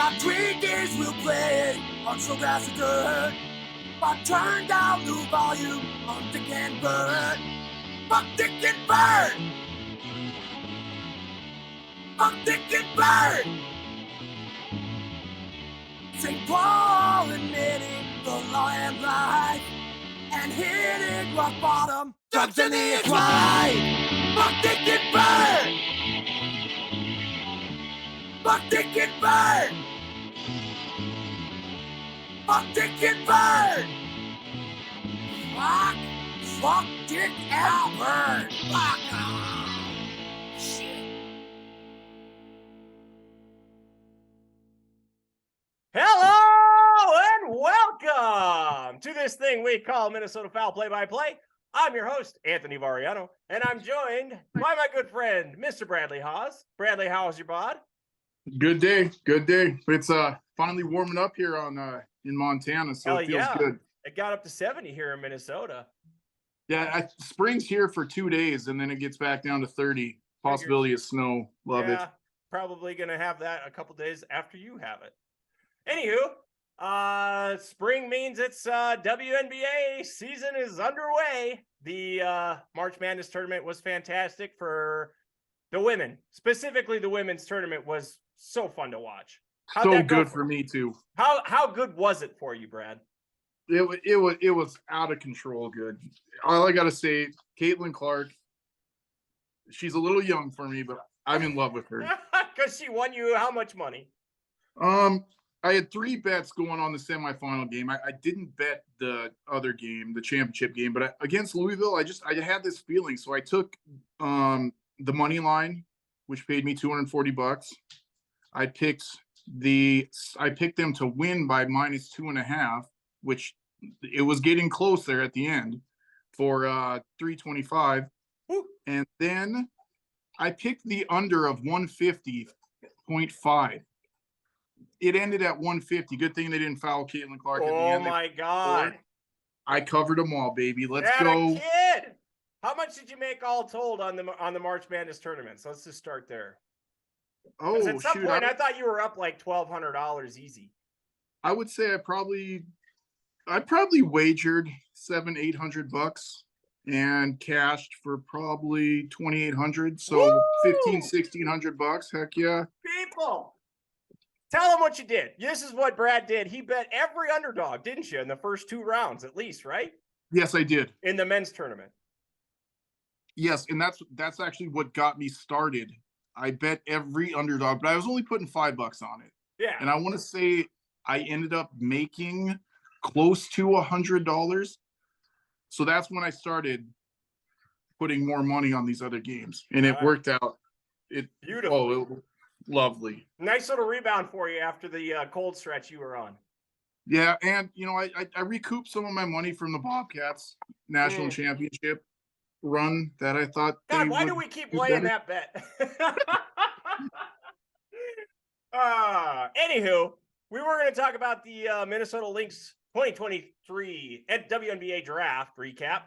got tweakers will play on some grass or dirt, but turn down the volume on Dick and Bird. Fuck Dick and Bird! Fuck Dick and Bird! St. Paul admitting the law and life, and hitting rock bottom, drugs in the ex-wife. Fuck Dick and Bird! Fuck Dick and Bird! Fuck Dick and Bird! Fuck Dick and Bird! Fuck off! Shit. Hello and welcome to this thing we call Minnesota Foul Play-by-Play. I'm your host, Anthony Variano, and I'm joined by my good friend, Mr. Bradley Haas. Bradley, how's your bod? Good day. It's finally warming up here in Montana, so it feels good. It got up to 70 here in Minnesota. Yeah, spring's here for 2 days, and then it gets back down to 30. Possibility of snow. Love it. Probably going to have that a couple days after you have it. Anywho, spring means it's WNBA season is underway. The March Madness tournament was fantastic for the women. Specifically, the women's tournament was so fun to watch. How'd so good for me too. How good was it for you, Brad? It was out of control good. All I gotta say, Caitlin Clark, she's a little young for me, but I'm in love with her. Because she won you how much money? I had 3 bets going on the semifinal game. I didn't bet the other game, the championship game, but against Louisville, I had this feeling. So I took the money line, which paid me $240. I picked them to win by -2.5, which it was getting close there at the end for $325. And then I picked the under of 150.5. It ended at 150. Good thing they didn't foul Caitlin Clark at the end. Oh my God. I covered them all, baby. Let's go. Kid. How much did you make all told on the March Madness tournament? So let's just start there. Oh, at some point, I thought you were up like $1,200 easy. I would say I probably wagered $700-800 and cashed for probably $2,800. So $1,500-1,600. Heck yeah. People, tell them what you did. This is what Brad did. He bet every underdog, didn't you, in the first 2 rounds at least, right? Yes, I did. In the men's tournament. Yes, and that's actually what got me started. I bet every underdog, but I was only putting $5 on it. Yeah. And I want to say I ended up making close to $100. So that's when I started putting more money on these other games, and it worked out. Beautiful. Oh, lovely. Nice little rebound for you after the cold stretch you were on. Yeah, and I recouped some of my money from the Bobcats national championship run that I thought. God, why do we keep laying that bet? Anywho, we were going to talk about the Minnesota Lynx 2023 at WNBA Draft recap.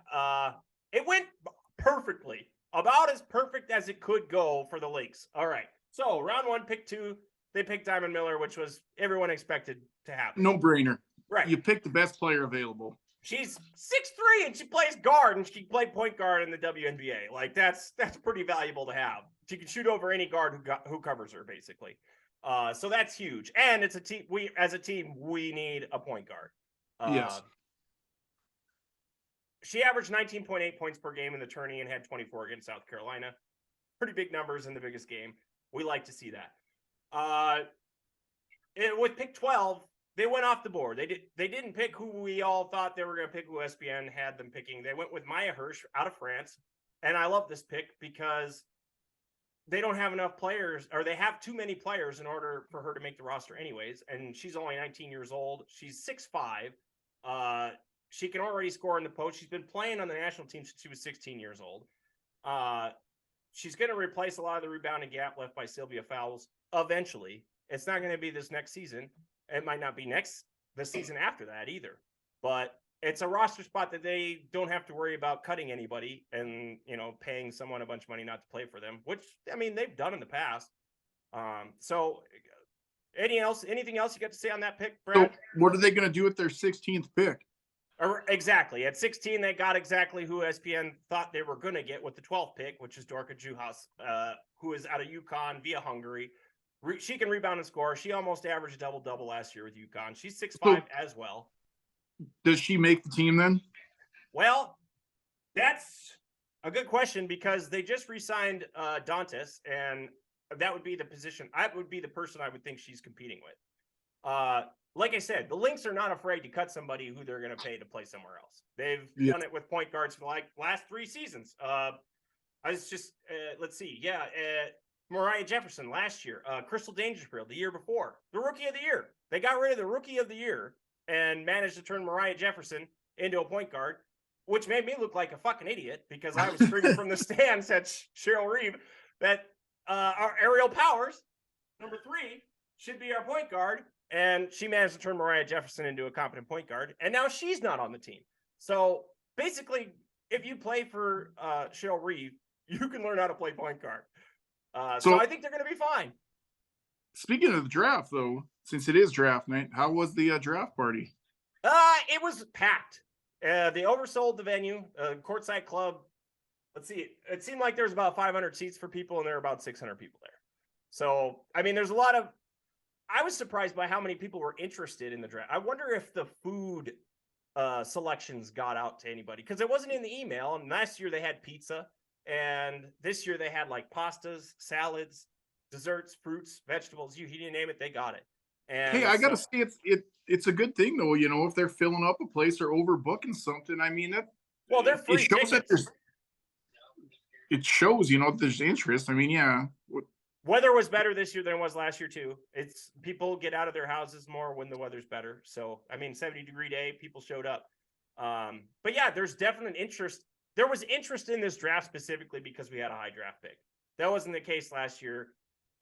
It went perfectly, about as perfect as it could go for the Lynx. All right, so round 1, pick 2, they picked Diamond Miller, which was everyone expected to happen. No brainer. Right. You picked the best player available. She's 6'3" and she plays guard, and she can play point guard in the WNBA. Like that's pretty valuable to have. She can shoot over any guard who covers her, basically. So that's huge. And it's a team. As a team, we need a point guard. Yes. She averaged 19.8 points per game in the tourney and had 24 against South Carolina. Pretty big numbers in the biggest game. We like to see that. With pick 12. They went off the board. They didn't pick who we all thought they were going to pick, who ESPN had them picking. They went with Maya Hirsch out of France. And I love this pick because they don't have enough players, or they have too many players in order for her to make the roster anyways. And she's only 19 years old. She's 6'5". She can already score in the post. She's been playing on the national team since she was 16 years old. She's going to replace a lot of the rebounding gap left by Sylvia Fowles eventually. It's not going to be this next season. It might not be the season after that either, but it's a roster spot that they don't have to worry about cutting anybody and, paying someone a bunch of money not to play for them, which, I mean, they've done in the past. So Anything else you got to say on that pick, So Brad? what are they going to do with their 16th pick? Exactly. At 16, they got exactly who SPN thought they were going to get with the 12th pick, which is Dorka Juhas, who is out of UConn via Hungary. She can rebound and score. She almost averaged a double-double last year with UConn. She's 6'5" as well. Does she make the team then? Well, that's a good question because they just re-signed Dantas, and that would be the position. I would be the person I would think she's competing with. Like I said, the Lynx are not afraid to cut somebody who they're going to pay to play somewhere else. They've done it with point guards for like last 3 seasons. I was just, let's see. Yeah. Mariah Jefferson last year, Crystal Dangerfield the year before, the rookie of the year. They got rid of the rookie of the year and managed to turn Mariah Jefferson into a point guard, which made me look like a fucking idiot because I was screaming from the stands at Cheryl Reeve that our Aerial Powers, number 3, should be our point guard. And she managed to turn Mariah Jefferson into a competent point guard. And now she's not on the team. So basically, if you play for Cheryl Reeve, you can learn how to play point guard. So I think they're going to be fine. Speaking of the draft, though, since it is draft night, how was the draft party? It was packed. They oversold the venue, Courtside Club. Let's see. It seemed like there's about 500 seats for people, and there were about 600 people there. So, I mean, there's a lot of... I was surprised by how many people were interested in the draft. I wonder if the food selections got out to anybody because it wasn't in the email. And last year they had pizza, and this year they had like pastas, salads, desserts, fruits, vegetables. You name it, they got it. And hey, I gotta say it's a good thing though. You know, if they're filling up a place or overbooking something, I mean that. Well, they're free tickets. It shows, you know, there's interest. I mean, yeah. Weather was better this year than it was last year too. It's people get out of their houses more when the weather's better. So, I mean, 70-degree day, people showed up. But yeah, there's definite interest. There was interest in this draft specifically because we had a high draft pick. That wasn't the case last year.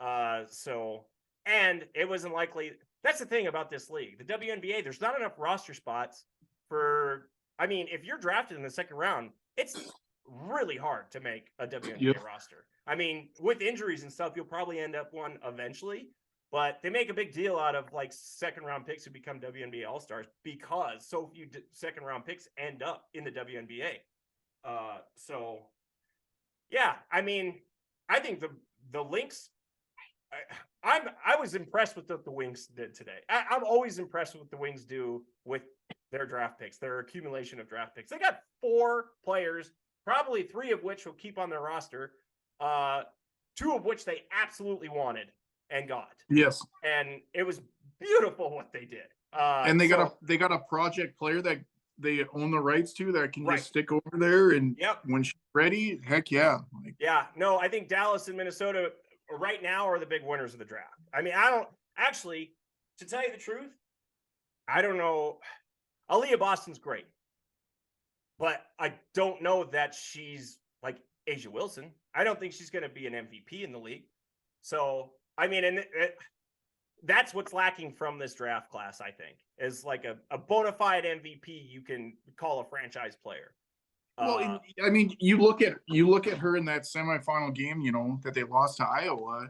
And it wasn't likely. That's the thing about this league. The WNBA, there's not enough roster spots for, I mean, if you're drafted in the second round, it's really hard to make a WNBA roster. I mean, with injuries and stuff, you'll probably end up one eventually, but they make a big deal out of like second round picks who become WNBA All-Stars because so few second round picks end up in the WNBA. So yeah, I mean, I think the Lynx, I was impressed with what the Wings did today. I'm always impressed with what the Wings do with their draft picks, their accumulation of draft picks. They got 4 players, probably 3 of which will keep on their roster. 2 of which they absolutely wanted and got. Yes. And it was beautiful what they did. And they got a project player that they own the rights to that can just stick over there and when she's ready, heck yeah. Yeah, no, I think Dallas and Minnesota right now are the big winners of the draft. I mean, I don't actually, to tell you the truth, I don't know. Aaliyah Boston's great, but I don't know that she's like Asia Wilson. I don't think she's going to be an MVP in the league. So, I mean, and that's what's lacking from this draft class, I think, is like a bona fide MVP you can call a franchise player. Well, I mean, you look at her in that semifinal game, you know, that they lost to Iowa.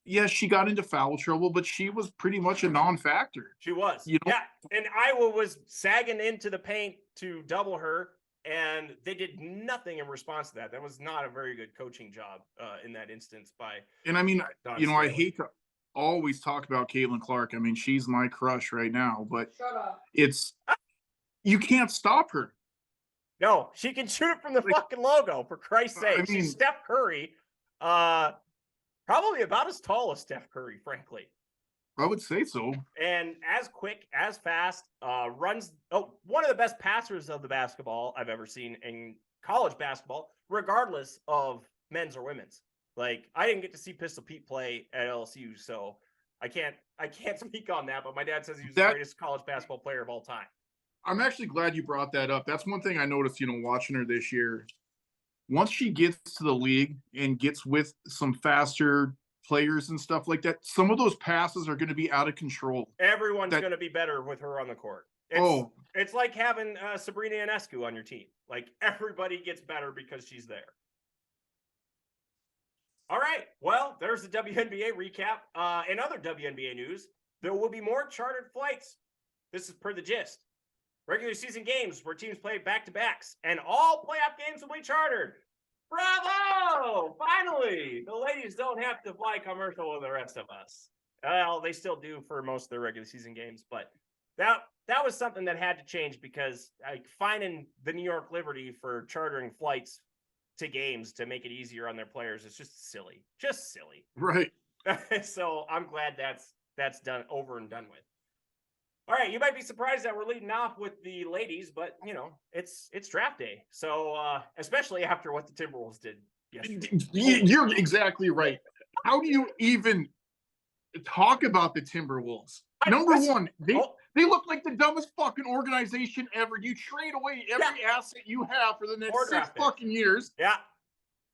Yes, she got into foul trouble, but she was pretty much a non-factor. She was. You know? Yeah, and Iowa was sagging into the paint to double her. And they did nothing in response to that. That was not a very good coaching job in that instance by. And I mean, you know, I hate to always talk about Caitlin Clark. I mean, she's my crush right now, but you can't stop her. No, she can shoot it from the fucking logo, for Christ's sake. I mean, she's Steph Curry, probably about as tall as Steph Curry, frankly. I would say so. And as quick, as fast, runs. Oh, one of the best passers of the basketball I've ever seen in college basketball, regardless of men's or women's. Like, I didn't get to see Pistol Pete play at LSU, so I can't speak on that. But my dad says he was the greatest college basketball player of all time. I'm actually glad you brought that up. That's one thing I noticed, you know, watching her this year. Once she gets to the league and gets with some faster players and stuff like that, some of those passes are going to be out of control. Everyone's going to be better with her on the court. It's like having Sabrina Ionescu on your team. Like, everybody gets better because she's there. All right. Well, there's the WNBA recap. In other WNBA news, there will be more chartered flights. This is per the gist. Regular season games where teams play back-to-backs, and all playoff games will be chartered. Bravo! Finally, the ladies don't have to fly commercial with the rest of us. Well, they still do for most of their regular season games, but that was something that had to change because finding the New York Liberty for chartering flights to games to make it easier on their players is just silly. Right. So I'm glad that's done over and done with. All right, you might be surprised that we're leading off with the ladies, but it's draft day. So especially after what the Timberwolves did yesterday. You're exactly right. How do you even talk about the Timberwolves? Number one, they look like the dumbest fucking organization ever. You trade away every asset you have for the next 6 fucking years. Yeah.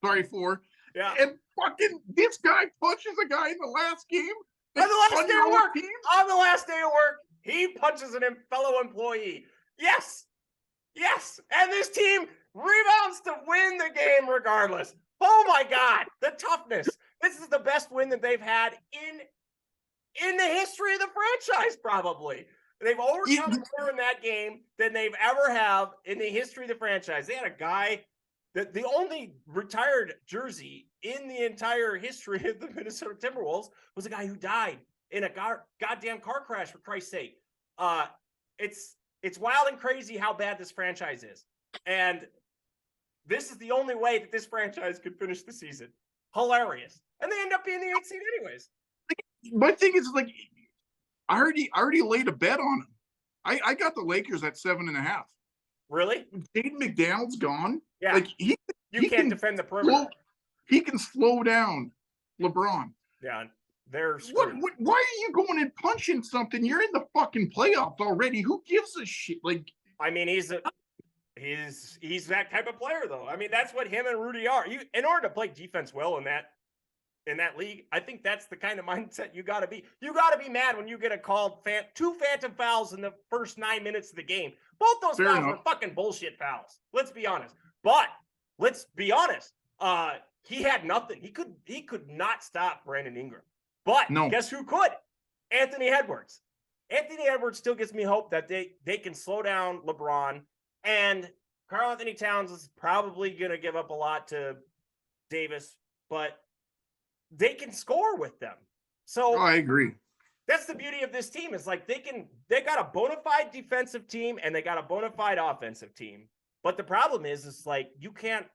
Sorry, 4. Yeah. And fucking this guy punches a guy in the last game. On the last day of work. On the last day of work, he punches a fellow employee. Yes. And this team rebounds to win the game regardless. Oh my God. The toughness. This is the best win that they've had in the history of the franchise, probably. They've overcome more in that game than they've ever have in the history of the franchise. They had a guy that the only retired jersey in the entire history of the Minnesota Timberwolves was a guy who died in a goddamn car crash, for Christ's sake. It's wild and crazy how bad this franchise is. And this is the only way that this franchise could finish the season. Hilarious. And they end up being the 8th seed anyways. My thing is, like, I already laid a bet on them. I got the Lakers at 7.5. Really? Jaden McDaniels gone. Yeah. Like you can't defend the perimeter. He can slow down LeBron. Yeah. They're screwed. Why are you going and punching something? You're in the fucking playoffs already. Who gives a shit? Like, I mean, he's that type of player, though. I mean, that's what him and Rudy are. In order to play defense well in that league, I think that's the kind of mindset you got to be. You got to be mad when you get a called 2 phantom fouls in the first 9 minutes of the game. Both those fouls were fucking bullshit fouls. Let's be honest. But let's be honest. He had nothing. He could not stop Brandon Ingram. But guess who could? Anthony Edwards. Anthony Edwards still gives me hope that they can slow down LeBron. And Karl-Anthony Towns is probably going to give up a lot to Davis, but they can score with them. So I agree. That's the beauty of this team. Is like they got a bona fide defensive team and they got a bona fide offensive team. But the problem is like you can't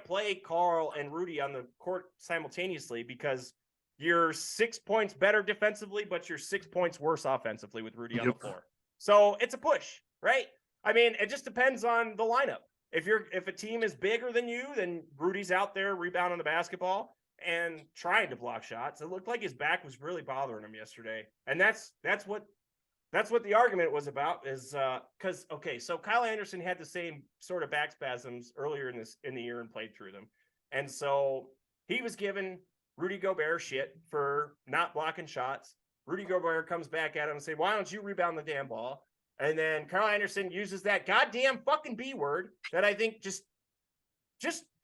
play Carl and Rudy on the court simultaneously because you're 6 points better defensively, but you're 6 points worse offensively with Rudy on the floor. So it's a push, right? I mean, it just depends on the lineup. If a team is bigger than you, then Rudy's out there rebounding the basketball and trying to block shots. It looked like his back was really bothering him yesterday. And that's what the argument was about is because, so Kyle Anderson had the same sort of back spasms earlier in the year and played through them. And so he was given Rudy Gobert shit for not blocking shots. Rudy Gobert comes back at him and say, why don't you rebound the damn ball? And then Kyle Anderson uses that goddamn fucking B word that I think just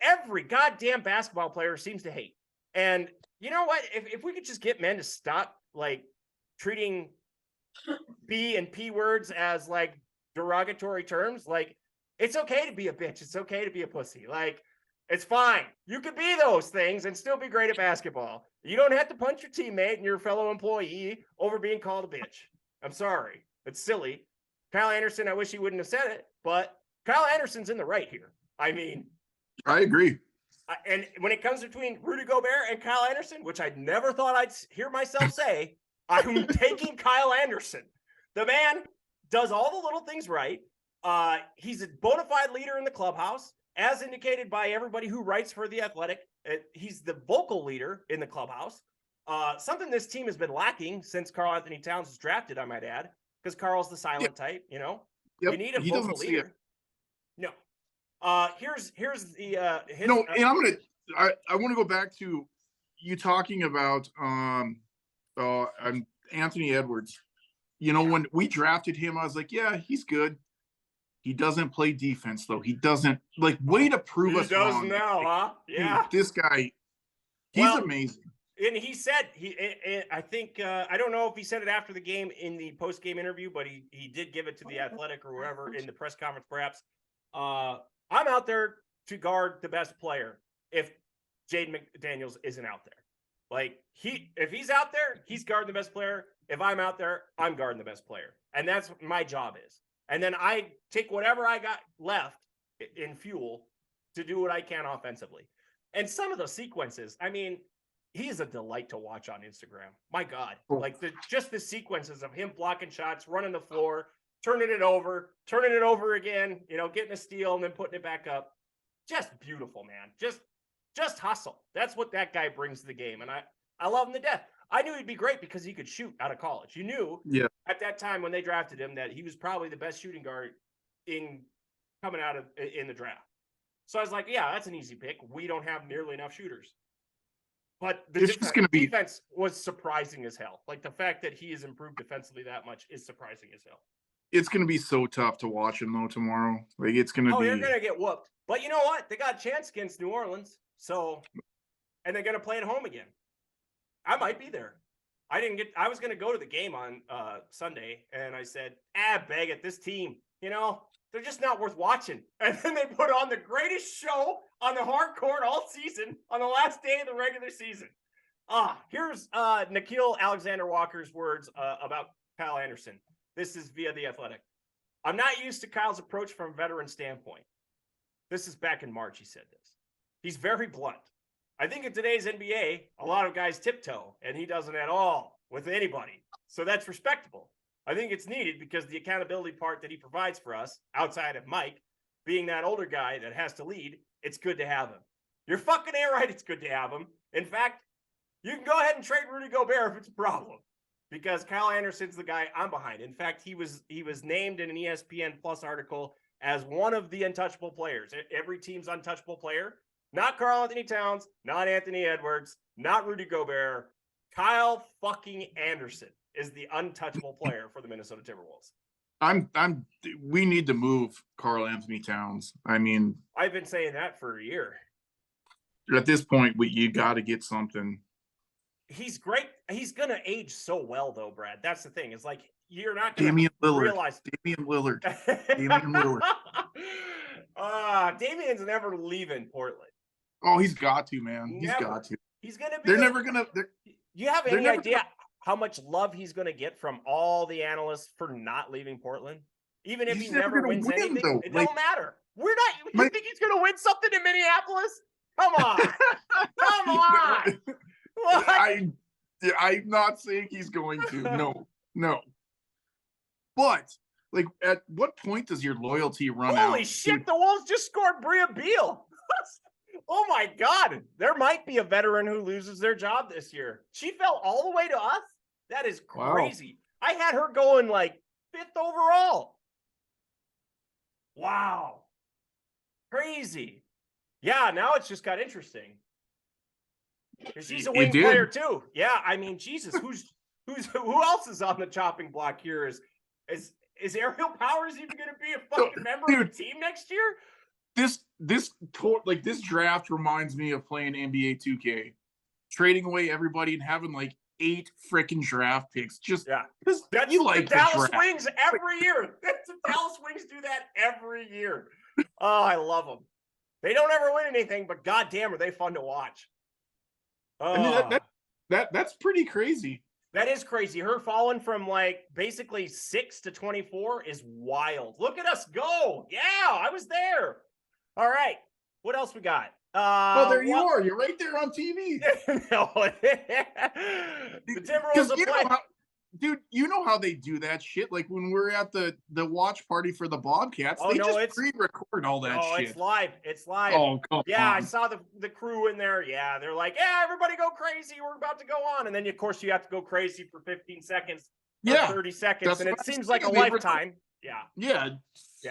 every goddamn basketball player seems to hate. And you know what? If we could just get men to stop like treating B and P words as like derogatory terms, like it's okay to be a bitch. It's okay to be a pussy. Like it's fine. You could be those things and still be great at basketball. You don't have to punch your teammate and your fellow employee over being called a bitch. I'm sorry. It's silly. Kyle Anderson, I wish he wouldn't have said it, but Kyle Anderson's in the right here. I mean, I agree. And when it comes between Rudy Gobert and Kyle Anderson, which I never thought I'd hear myself say, I'm taking Kyle Anderson. The man does all the little things right. He's a bona fide leader in the clubhouse, as indicated by everybody who writes for The Athletic. He's the vocal leader in the clubhouse. Something this team has been lacking since Karl-Anthony Towns was drafted, I might add, because Carl's the silent type, you know? Yep. You need a vocal leader. No. Here's the and I want to go back to you talking about Anthony Edwards. You know, when we drafted him, I was like, yeah, he's good. He doesn't play defense though. He doesn't way to prove us wrong. He does now, huh? Yeah. Dude, this guy, He's amazing. And he said I think I don't know if he said it after the game in the post-game interview, but he did give it to the Athletic or whoever in the press conference, perhaps. I'm out there to guard the best player if Jaden McDaniels isn't out there. Like if he's out there, he's guarding the best player. If I'm out there, I'm guarding the best player. And that's what my job is. And then I take whatever I got left in fuel to do what I can offensively. And some of the sequences, I mean, he is a delight to watch on Instagram. My God. Like just the sequences of him blocking shots, running the floor, turning it over again, getting a steal and then putting it back up. Just beautiful, man. Just hustle. That's what that guy brings to the game. And I love him to death. I knew he'd be great because he could shoot out of college. You knew at that time when they drafted him that he was probably the best shooting guard in the draft. So I was like, yeah, that's an easy pick. We don't have nearly enough shooters. But the defense was surprising as hell. Like the fact that he has improved defensively that much is surprising as hell. It's going to be so tough to watch him though tomorrow. Like it's going to be. You're going to get whooped. But you know what? They got a chance against New Orleans. So, and they're going to play at home again. I might be there. I was going to go to the game on Sunday, and I said, bag it, this team, they're just not worth watching. And then they put on the greatest show on the hard court all season on the last day of the regular season. Here's Nickeil Alexander-Walker's words about Kyle Anderson. This is via The Athletic. I'm not used to Kyle's approach from a veteran standpoint. This is back in March, he said this. He's very blunt. I think in today's NBA, a lot of guys tiptoe, and he doesn't at all with anybody. So that's respectable. I think it's needed because the accountability part that he provides for us, outside of Mike, being that older guy that has to lead, it's good to have him. You're fucking right, it's good to have him. In fact, you can go ahead and trade Rudy Gobert if it's a problem, because Kyle Anderson's the guy I'm behind. In fact, he was named in an ESPN Plus article as one of the untouchable players. Every team's untouchable player. Not Karl-Anthony Towns, not Anthony Edwards, not Rudy Gobert. Kyle fucking Anderson is the untouchable player for the Minnesota Timberwolves. We need to move Karl-Anthony Towns. I mean, I've been saying that for a year. At this point, you got to get something. He's great. He's going to age so well, though, Brad. That's the thing. It's like you're not going to realize. Damian Lillard. Damian Lillard. Damian's never leaving Portland. Oh, he's got to, man. He's got to. He's going to be. They're never going to. You have any idea how much love he's going to get from all the analysts for not leaving Portland? Even if he never wins anything, though. It don't matter. We're not. You think he's going to win something in Minneapolis? Come on. Come on. What? I'm not saying he's going to. No. But like, at what point does your loyalty run out? Holy shit! The Wolves just scored Bria Beal. Oh my God! There might be a veteran who loses their job this year. She fell all the way to us. That is crazy. Wow. I had her going like 5th overall. Wow. Crazy. Yeah, now it's just got interesting. She's a wing player too. Yeah, I mean, Jesus, who else is on the chopping block here? Is Ariel Powers even going to be a fucking member of the team next year? This draft reminds me of playing NBA 2K, trading away everybody and having like 8 freaking draft picks. Because you like the Dallas Wings every year. The Dallas Wings do that every year. Oh, I love them. They don't ever win anything, but goddamn, are they fun to watch? I mean, that's pretty crazy. That is crazy. Her falling from like basically 6 to 24 is wild. Look at us go. Yeah, I was there. All right. What else we got? There you are. You're right there on TV. No. The Timberwolves will play. Dude, you know how they do that shit? Like when we're at the watch party for the Bobcats, they just pre-record all that shit. It's live. Oh, come on. I saw the crew in there. Yeah, they're like, yeah, everybody go crazy. We're about to go on. And then, of course, you have to go crazy for 15 seconds. Yeah. 30 seconds. And it seems like a lifetime. Yeah.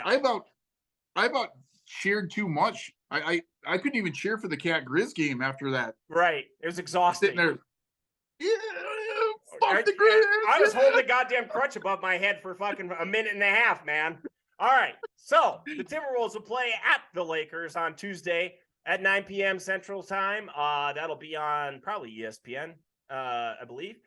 I about cheered too much. I couldn't even cheer for the Cat Grizz game after that. Right. It was exhausting. Sitting there. Yeah. I was holding a goddamn crutch above my head for fucking a minute and a half, man. All right. So the Timberwolves will play at the Lakers on Tuesday at 9 p.m. Central Time. That'll be on probably ESPN, I believe.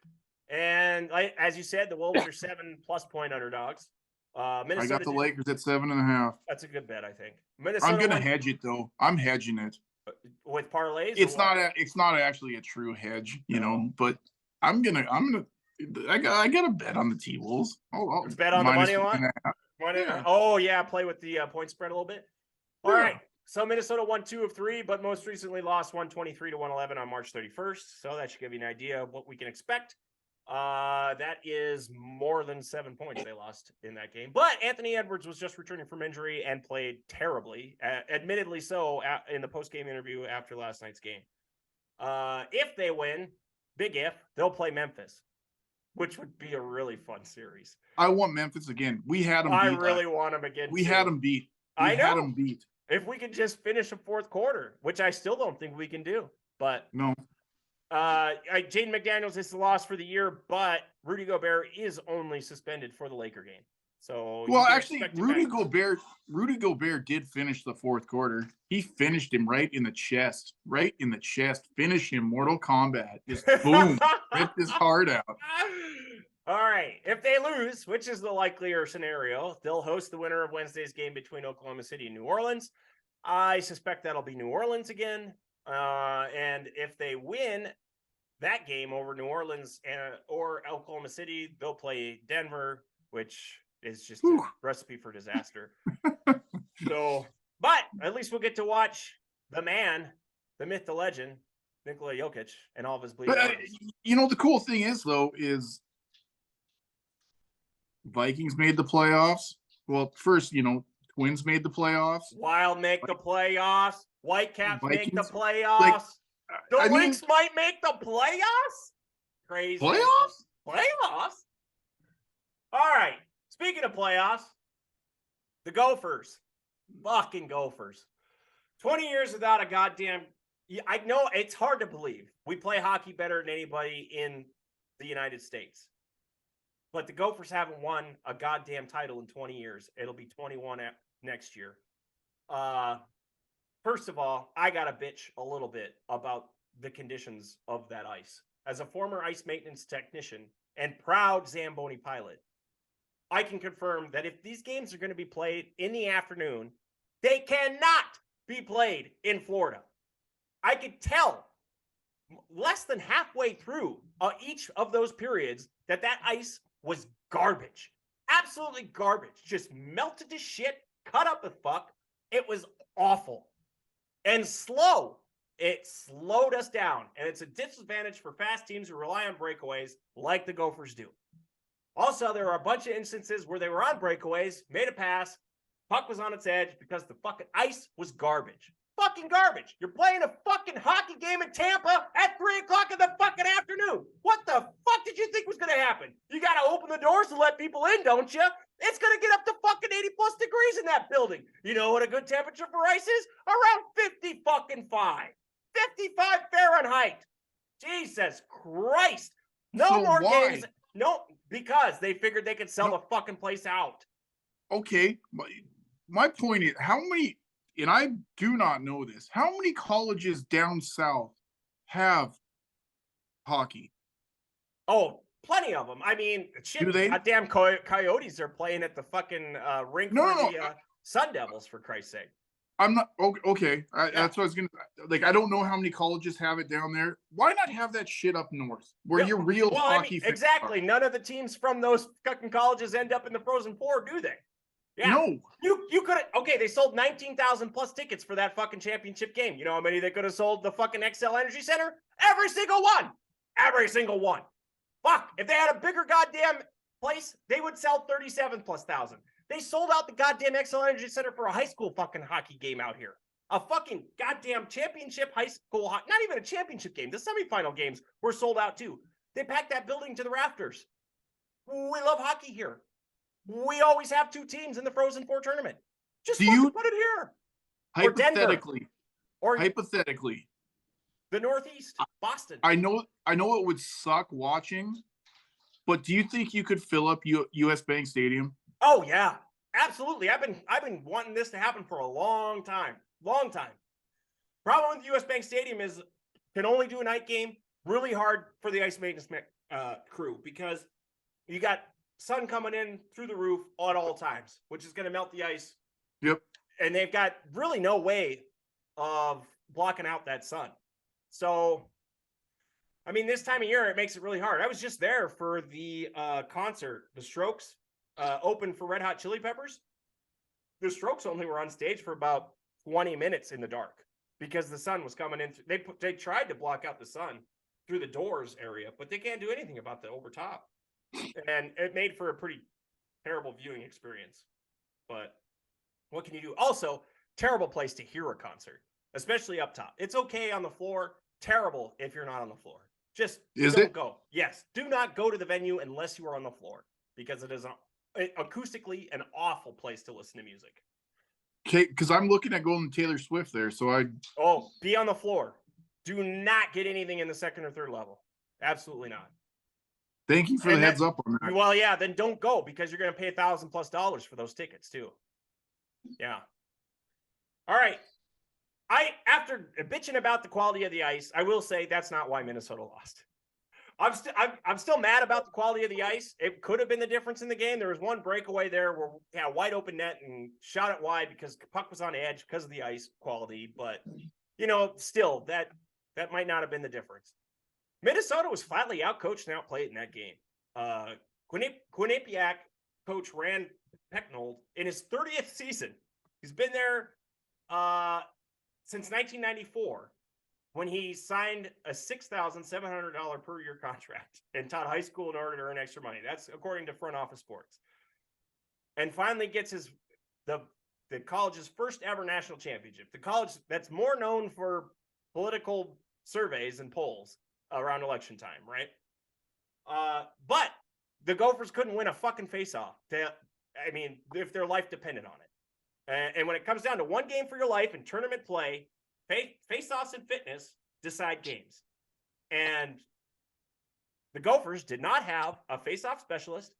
And as you said, the Wolves are 7+ point underdogs. Minnesota. I got the Lakers at 7.5. That's a good bet, I think. I'm gonna hedge it though. I'm hedging it with parlays. It's not actually a true hedge, but I got a bet on the T-Wolves. Bet on the money line. Yeah. Oh yeah, play with the point spread a little bit. All right. So Minnesota won 2 of 3, but most recently lost 123-111 on March 31st. So that should give you an idea of what we can expect. That is more than 7 points they lost in that game. But Anthony Edwards was just returning from injury and played terribly, admittedly so, in the post-game interview after last night's game. If they win, big if, they'll play Memphis, which would be a really fun series. I want Memphis again. We had them beat. I really want them again. We had them beat. I know. Had them beat. If we could just finish a fourth quarter, which I still don't think we can do. But no. Jaden McDaniels is the loss for the year, but Rudy Gobert is only suspended for the Laker game. So actually, Rudy Gobert did finish the fourth quarter. He finished him right in the chest. Finish him, Mortal Kombat. Just boom, ripped his heart out. All right. If they lose, which is the likelier scenario, they'll host the winner of Wednesday's game between Oklahoma City and New Orleans. I suspect that'll be New Orleans again. And if they win that game over New Orleans or Oklahoma City, they'll play Denver, which is just a recipe for disaster. But at least we'll get to watch the man, the myth, the legend, Nikola Jokic, and all of his bleeding. The cool thing is, though, is Vikings made the playoffs. Well, first, Twins made the playoffs. Wild make the playoffs. Whitecaps make the playoffs. The Lynx might make the playoffs? Crazy. Playoffs? All right. Speaking of playoffs, the Gophers. Fucking Gophers. 20 years without a goddamn... I know it's hard to believe. We play hockey better than anybody in the United States. But the Gophers haven't won a goddamn title in 20 years. It'll be 21 next year. First of all, I got to bitch a little bit about the conditions of that ice. As a former ice maintenance technician and proud Zamboni pilot, I can confirm that if these games are going to be played in the afternoon, they cannot be played in Florida. I could tell less than halfway through each of those periods that ice was garbage. Absolutely garbage. Just melted to shit, cut up as fuck. It was awful. And slow. It slowed us down. And it's a disadvantage for fast teams who rely on breakaways like the Gophers do. Also, there are a bunch of instances where they were on breakaways, made a pass, puck was on its edge because the fucking ice was garbage. Fucking garbage. You're playing a fucking hockey game in Tampa at 3 o'clock in the fucking afternoon. What the fuck did you think was going to happen? You got to open the doors to let people in, don't you? It's going to get up to fucking 80+ degrees in that building. You know what a good temperature for ice is? Around 55. 55 Fahrenheit. Jesus Christ. No more games. No, because they figured they could sell the fucking place out. Okay. My point is, how many... And I do not know this. How many colleges down south have hockey? Oh, plenty of them. I mean, shit, do they? Goddamn Coyotes are playing at the fucking rink for the Sun Devils, for Christ's sake. I'm not okay. That's what I was gonna like. I don't know how many colleges have it down there. Why not have that shit up north where your real hockey? Exactly. None of the teams from those fucking colleges end up in the Frozen Four, do they? Yeah. No. You could have. Okay, they sold 19,000 plus tickets for that fucking championship game. You know how many they could have sold the fucking XL Energy Center? Every single one. Every single one. Fuck. If they had a bigger goddamn place, they would sell 37 plus thousand. They sold out the goddamn XL Energy Center for a high school fucking hockey game out here. A fucking goddamn championship high school not even a championship game. The semifinal games were sold out too. They packed that building to the rafters. We love hockey here. We always have 2 teams in the Frozen Four tournament. Just put it here. Hypothetically. Hypothetically. The Northeast, Boston. I know it would suck watching, but do you think you could fill up US Bank Stadium? Oh yeah, absolutely. I've been wanting this to happen for a long time. Problem with US Bank Stadium is can only do a night game. Really hard for the ice maintenance crew because you got sun coming in through the roof at all times, which is going to melt the ice. Yep. And they've got really no way of blocking out that sun. So, I mean, this time of year, it makes it really hard. I was just there for the concert, The Strokes, open for Red Hot Chili Peppers. The Strokes only were on stage for about 20 minutes in the dark because the sun was coming in. They tried to block out the sun through the doors area, but they can't do anything about the overtop. And it made for a pretty terrible viewing experience. But what can you do? Also, terrible place to hear a concert, especially up top. It's okay on the floor. Terrible if you're not on the floor. Just don't go. Yes, do not go to the venue unless you are on the floor because it is acoustically an awful place to listen to music. Okay, because I'm looking at going to Taylor Swift there, so be on the floor. Do not get anything in the second or third level. Absolutely not. Thank you for the heads up on that. Well, yeah, then don't go because you're going to pay $1,000+ for those tickets too. Yeah. All right. After bitching about the quality of the ice, I will say that's not why Minnesota lost. I'm still mad about the quality of the ice. It could have been the difference in the game. There was one breakaway there where we had a wide open net and shot it wide because the puck was on edge because of the ice quality. But, still, that might not have been the difference. Minnesota was flatly outcoached and outplayed in that game. Quinnipiac coach Rand Pecknold in his 30th season. He's been there since 1994. When he signed a $6,700 per year contract and taught high school in order to earn extra money. That's according to Front Office Sports. And finally gets the college's first ever national championship. The college that's more known for political surveys and polls around election time, right? But the Gophers couldn't win a fucking face-off. If their life depended on it. And when it comes down to one game for your life in tournament play, face-offs and fitness decide games. And the Gophers did not have a face-off specialist,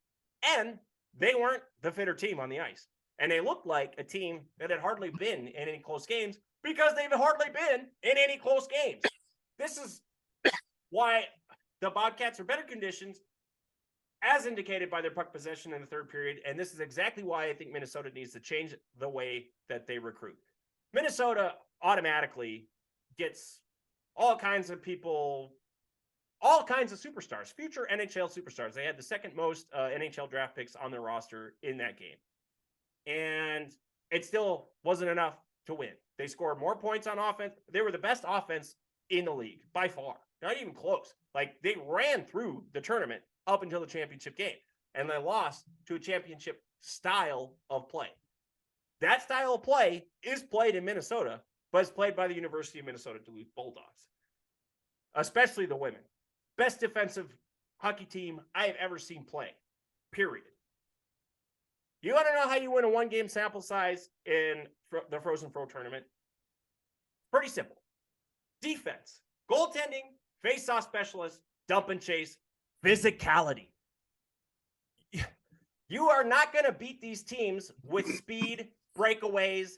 and they weren't the fitter team on the ice. And they looked like a team that had hardly been in any close games because they've hardly been in any close games. This is why the Bobcats are better conditions, as indicated by their puck possession in the third period. And this is exactly why I think Minnesota needs to change the way that they recruit. Minnesota automatically gets all kinds of people, all kinds of superstars, future NHL superstars. They had the second most NHL draft picks on their roster in that game. And it still wasn't enough to win. They scored more points on offense. They were the best offense in the league by far. Not even close. Like, they ran through the tournament up until the championship game. And they lost to a championship style of play. That style of play is played in Minnesota, but it's played by the University of Minnesota Duluth Bulldogs, especially the women. Best defensive hockey team I have ever seen play, period. You want to know how you win a one-game sample size in the Frozen Fro tournament? Pretty simple. Defense, goaltending, face-off specialist, dump and chase, physicality. You are not going to beat these teams with speed, breakaways.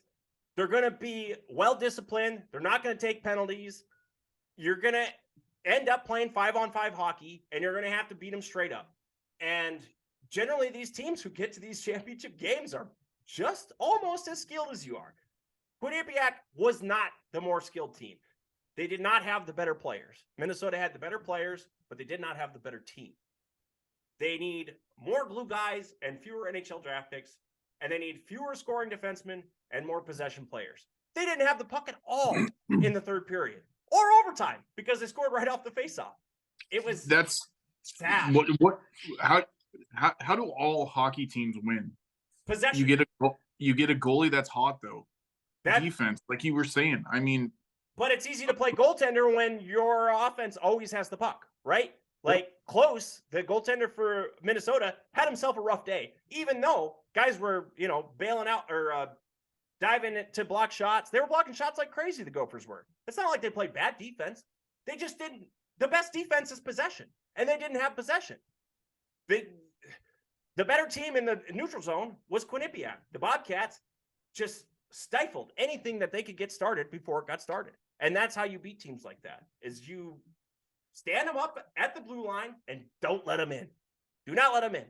They're going to be well-disciplined. They're not going to take penalties. You're going to end up playing 5-on-5 hockey, and you're going to have to beat them straight up. And generally, these teams who get to these championship games are just almost as skilled as you are. Quinnipiac was not the more skilled team. They did not have the better players. Minnesota had the better players, but they did not have the better team. They need more glue guys and fewer NHL draft picks, and they need fewer scoring defensemen and more possession players. They didn't have the puck at all in the third period or overtime because they scored right off the faceoff. That's sad. How do all hockey teams win? Possession. You get a goalie that's hot though. Defense, like you were saying. But it's easy to play goaltender when your offense always has the puck, right? Like Close, the goaltender for Minnesota, had himself a rough day, even though guys were, bailing out or diving to block shots. They were blocking shots like crazy, the Gophers were. It's not like they played bad defense. They just didn't. The best defense is possession, and they didn't have possession. The better team in the neutral zone was Quinnipiac. The Bobcats just stifled anything that they could get started before it got started. And that's how you beat teams like that, is you stand them up at the blue line and don't let them in. Do not let them in.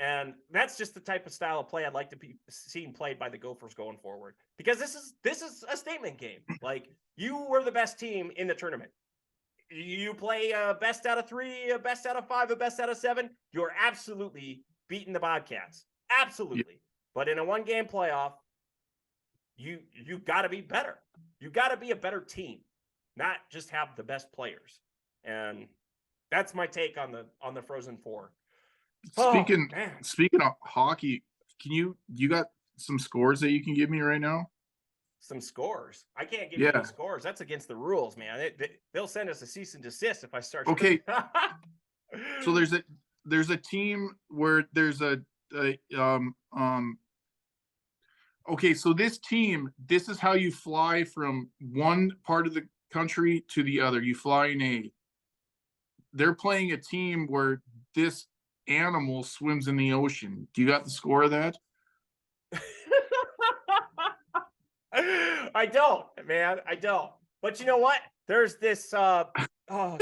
And that's just the type of style of play I'd like to be seen played by the Gophers going forward, because this is a statement game. Like, you were the best team in the tournament. You play a best out of 3, a best out of 5, a best out of 7. You're absolutely beating the Bobcats. Absolutely. Yeah. But in a 1-game playoff, you got to be better. You got to be a better team, not just have the best players. And that's my take on the Frozen Four. Speaking of hockey, you got some scores that you can give me right now? Some scores? I can't give you any scores. That's against the rules, man. They'll send us a cease and desist if I start. Okay. So there's a team where there's okay, so this is how you fly from one part of the country to the other. You fly in they're playing a team where this animal swims in the ocean. Do you got the score of that? I don't, man. I don't. But you know what? There's this oh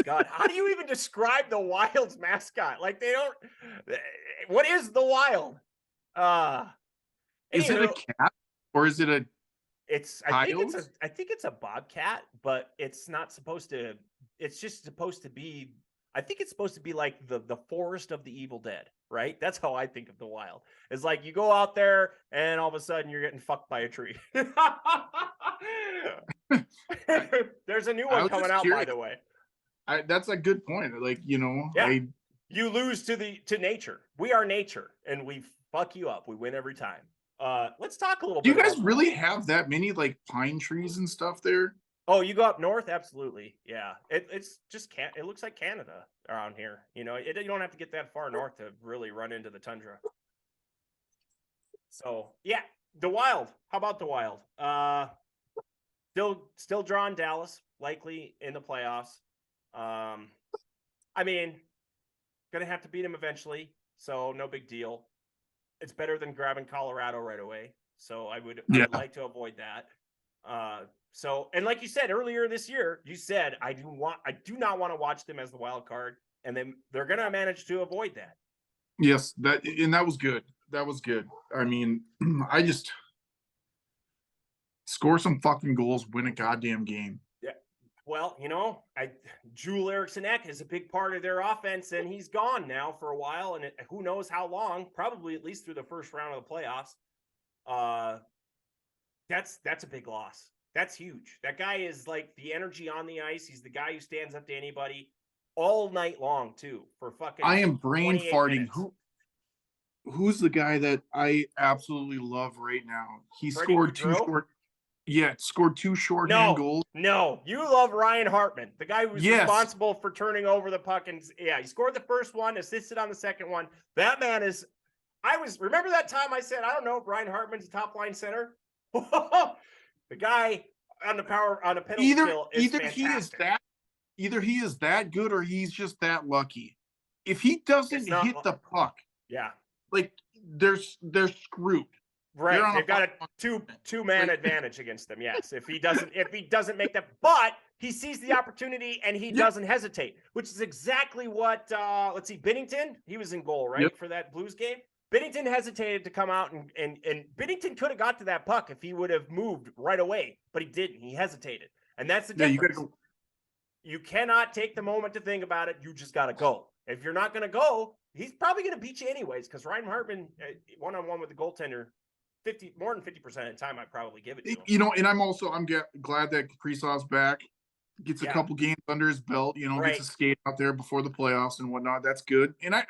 God, how do you even describe the Wild's mascot? Like, they don't. What is the Wild? Is it a cat or is it a I think it's a bobcat, but it's not supposed to. It's just supposed to be. I think it's supposed to be like the forest of the Evil Dead, right? That's how I think of the Wild. It's like you go out there and all of a sudden you're getting fucked by a tree. There's a new one coming out, by the way. That's a good point. Like, yeah. You lose to nature. We are nature, and we fuck you up. We win every time. Let's talk a little bit. Do you guys really have that many like pine trees and stuff there? Oh, you go up north? Absolutely. Yeah. It's just it looks like Canada around here. You don't have to get that far north to really run into the tundra. So, yeah, the Wild. How about the Wild? Still drawing Dallas, likely in the playoffs. I mean, gonna have to beat him eventually, so no big deal. It's better than grabbing Colorado right away. So I would like to avoid that. So, and like you said earlier this year, you said, I do not want to watch them as the wild card, and then they're going to manage to avoid that. Yes, that was good. That was good. I mean, I just score some fucking goals, win a goddamn game. Yeah. Well, Joel Eriksson-Ek is a big part of their offense, and he's gone now for a while, and who knows how long, probably at least through the first round of the playoffs. That's a big loss. That's huge. That guy is like the energy on the ice. He's the guy who stands up to anybody all night long, too, for fucking. I am brain farting. Who's the guy that I absolutely love right now? He scored 2 short. Yeah, scored 2 shorthand goals. No, you love Ryan Hartman, the guy who's responsible for turning over the puck. And he scored the first one, assisted on the second one. That man is. Remember that time I said, I don't know if Ryan Hartman's a top line center? The guy on the penalty kill is fantastic. Either he is that good or he's just that lucky. If he doesn't hit the puck, like they're screwed. Right, they've got a two-man advantage against them. Yes, if he doesn't make that, but he sees the opportunity and he doesn't hesitate, which is exactly what. Let's see, Binnington, he was in goal, right, for that Blues game. Binnington hesitated to come out, and Binnington could have got to that puck if he would have moved right away, but he didn't. He hesitated, and that's the difference. You cannot take the moment to think about it. You just got to go. If you're not going to go, he's probably going to beat you anyways, because Ryan Hartman, one-on-one with the goaltender, more than 50% of the time, I'd probably give it to him. And I'm glad that Kaprizov's back. Gets a couple games under his belt, gets a skate out there before the playoffs and whatnot. That's good. And I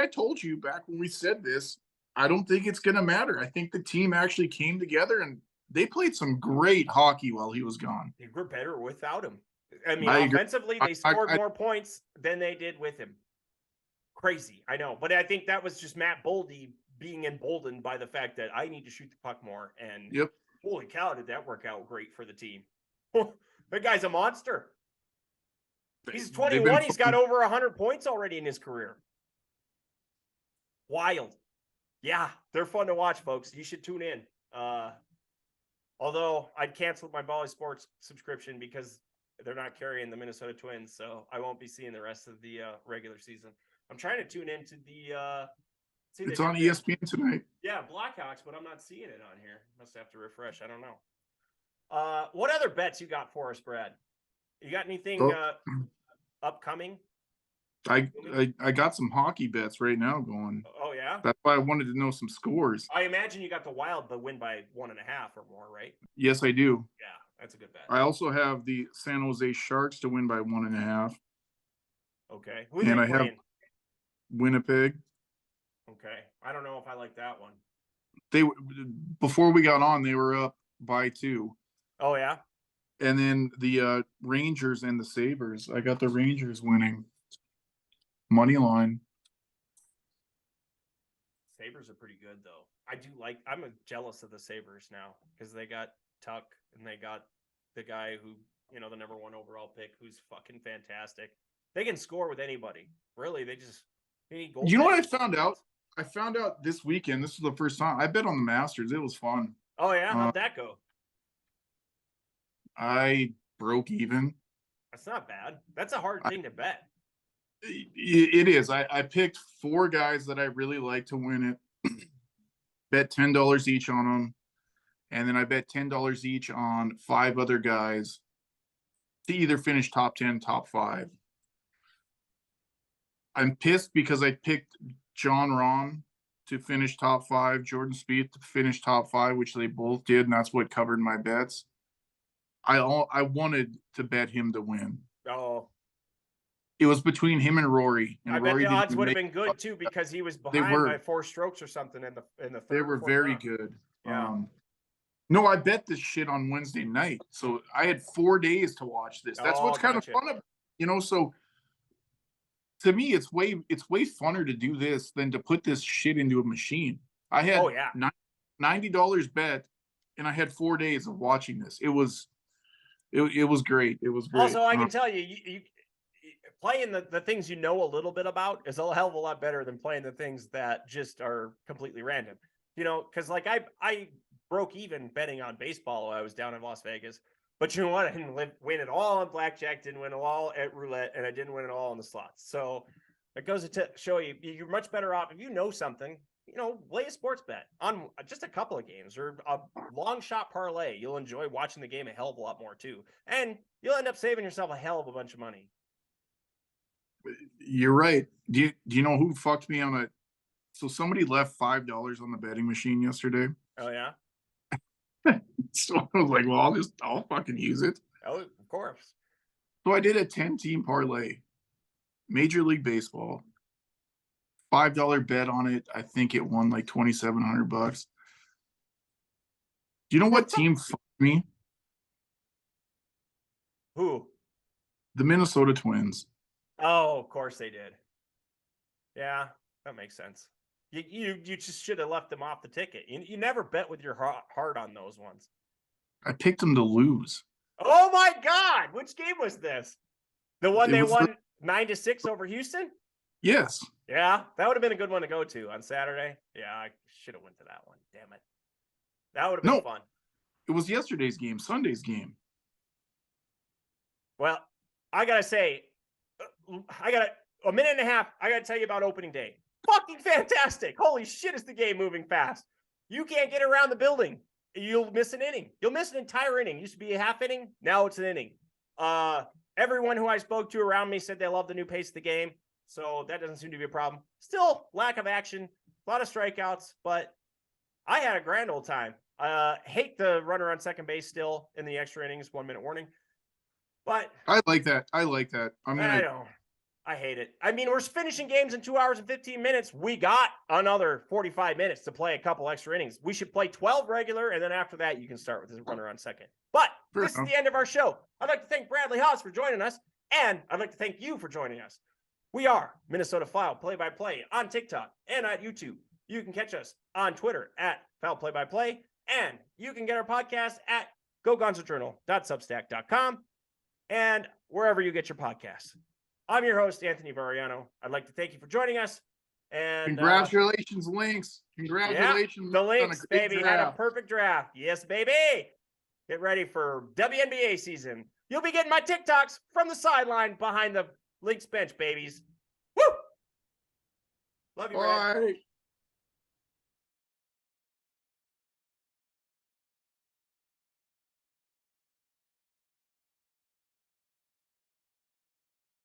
told you back when we said this, I don't think it's going to matter. I think the team actually came together and they played some great hockey while he was gone. They were better without him. I mean, offensively, they scored more points than they did with him. Crazy, I know. But I think that was just Matt Boldy being emboldened by the fact that I need to shoot the puck more. And holy cow, did that work out great for the team. That guy's a monster. He's 21. He's got over 100 points already in his career. Wild. Yeah, they're fun to watch, folks. You should tune in. Although I'd canceled my Bally Sports subscription because they're not carrying the Minnesota Twins, so I won't be seeing the rest of the regular season. I'm trying to tune into the. It's on ESPN tonight. Yeah, Blackhawks, but I'm not seeing it on here. Must have to refresh. I don't know. What other bets you got for us, Brad? You got anything upcoming? I got some hockey bets right now going. Oh yeah. That's why I wanted to know some scores. I imagine you got the Wild to win by 1.5 or more, right? Yes, I do. Yeah, that's a good bet. I also have the San Jose Sharks to win by 1.5. Okay. Who are they playing? Have Winnipeg. Okay. I don't know if I like that one. Before we got on, they were up by 2. Oh yeah. And then the Rangers and the Sabres. I got the Rangers winning. Money line. Sabres are pretty good though. I'm jealous of the Sabres now because they got Tuck and they got the guy who, the number 1 overall pick who's fucking fantastic. They can score with anybody. Really, they need goals. You know what I found out? I found out this weekend. This was the first time I bet on the Masters. It was fun. Oh yeah, how'd that go? I broke even. That's not bad. That's a hard thing to bet. It is. I picked 4 guys that I really like to win it. Bet $10 each on them. And then I bet $10 each on 5 other guys to either finish top 10, top 5. I'm pissed because I picked John Rahm to finish top 5, Jordan Spieth to finish top 5, which they both did, and that's what covered my bets. I wanted to bet him to win. Oh. It was between him and Rory. And I bet Rory the odds would have been good too because he was behind by 4 strokes or something in the third. They were very good. Yeah. No, I bet this shit on Wednesday night, so I had 4 days to watch this. That's what's kind of fun, So to me, it's way funner to do this than to put this shit into a machine. I had $90 bet, and I had 4 days of watching this. It was great. It was great. Also, I can tell you playing the things you know a little bit about is a hell of a lot better than playing the things that just are completely random. Because like I broke even betting on baseball while I was down in Las Vegas. But you know what? I didn't win it all on blackjack, didn't win it all at roulette, and I didn't win it all on the slots. So it goes to show you're much better off if you know something. Lay a sports bet on just a couple of games or a long shot parlay. You'll enjoy watching the game a hell of a lot more too, and you'll end up saving yourself a hell of a bunch of money. You're right. Do you know who fucked me on it? So somebody left $5 on the betting machine yesterday. Oh yeah. So I was like, well, I'll fucking use it. Oh, of course. So I did a 10-team parlay, Major League Baseball. $5 bet on it. I think it won like $2,700. Do you know what team fucked me? Who? The Minnesota Twins. Oh, of course they did. Yeah, that makes sense. You just should have left them off the ticket. You never bet with your heart on those ones. I picked them to lose. Oh my God! Which game was this? The one they won 9-6 over Houston? Yes. Yeah, that would have been a good one to go to on Saturday. Yeah, I should have went to that one. Damn it. That would have been fun. It was yesterday's game, Sunday's game. Well, I gotta say, a minute and a half. I gotta tell you about opening day. Fucking fantastic! Holy shit, is the game moving fast? You can't get around the building. You'll miss an inning. You'll miss an entire inning. Used to be a half inning. Now it's an inning. Everyone who I spoke to around me said they love the new pace of the game. So that doesn't seem to be a problem. Still, lack of action, a lot of strikeouts, but I had a grand old time. Hate the runner on second base still in the extra innings, 1 minute warning. But I like that. I know. I hate it. I mean, we're finishing games in 2 hours and 15 minutes. We got another 45 minutes to play a couple extra innings. We should play 12 regular, and then after that, you can start with this runner on second. But this is the end of our show. I'd like to thank Bradley Haas for joining us, and I'd like to thank you for joining us. We are Minnesota Foul Play-by-Play on TikTok and at YouTube. You can catch us on Twitter at Foul Play-by-Play, and you can get our podcast at gogonzojournal.substack.com and wherever you get your podcasts. I'm your host, Anthony Variano. I'd like to thank you for joining us. And congratulations, Lynx. Congratulations. Yeah, the Lynx, baby, had a perfect draft. Yes, baby. Get ready for WNBA season. You'll be getting my TikToks from the sideline behind the Lynx bench, babies. Woo! Love you, Red. Bye.